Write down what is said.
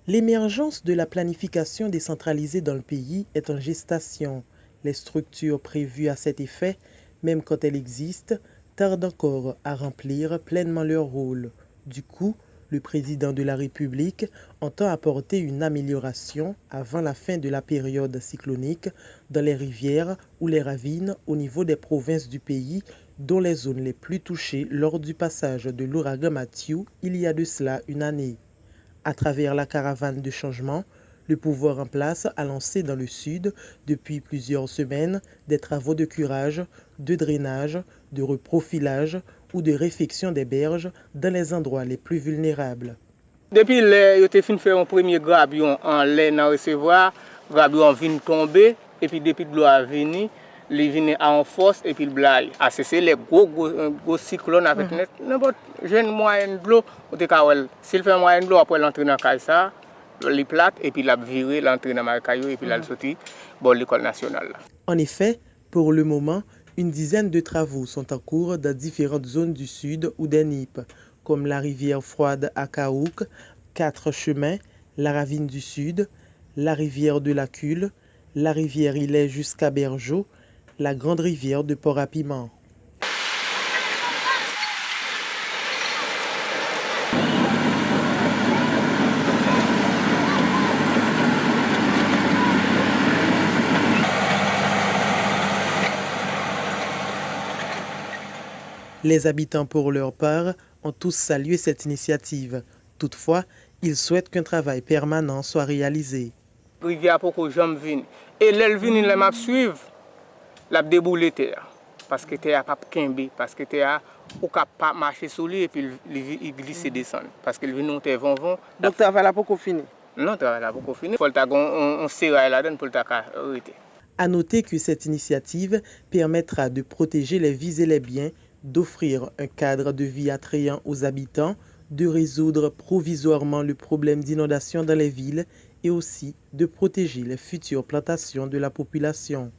L'émergence de la planification décentralisée dans le pays est en gestation. Les structures prévues à cet effet, même quand elles existent, tardent encore à remplir pleinement leur rôle. Du coup, le président de la République entend apporter une amélioration avant la fin de la période cyclonique dans les rivières ou les ravines au niveau des provinces du pays, dont les zones les plus touchées lors du passage de l'ouragan Matthew il y a de cela une année. À travers la caravane de changement, le pouvoir en place a lancé dans le sud, depuis plusieurs semaines, des travaux de curage, de drainage, de reprofilage ou de réfection des berges dans les endroits les plus vulnérables. Depuis que yo te fin fait un premier grabion en lait dans recevoir, grabion vient tomber et puis depuis de l'eau a venu, il vient en force et puis le blaye. Ah c'est les gros cyclones avec net n'importe jeune moyenne de l'eau, on te kawel. S'il fait moyenne de l'eau après l'entrer dans Kaisa, il plate et puis il a viré l'entrée dans Marcaillou et puis il sorti bon l'école nationale là. En effet, pour le moment, une dizaine de travaux sont en cours dans différentes zones du sud ou des Nippes, comme la rivière froide à Kaouk, 4 chemins, la ravine du sud, la rivière de la Cule, la rivière Illet jusqu'à Bergeau, la grande rivière de Port-à-Piment. Les habitants, pour leur part, ont tous salué cette initiative. Toutefois, ils souhaitent qu'un travail permanent soit réalisé. La rivière pour que j'aime venir. Et l'elle vient, elle m'a suivre, la déboulé terre. Parce que terre pas kembe, parce que terre ou pas marcher sur lui et puis il glisse et descend. Parce qu'il vient monter vont. Donc le travail là pour fini. Non, le travail là pour fini. Il faut on serre là-dedans pour le arrêter. À noter que cette initiative permettra de protéger les vies et les biens, d'offrir un cadre de vie attrayant aux habitants, de résoudre provisoirement le problème d'inondation dans les villes et aussi de protéger les futures plantations de la population.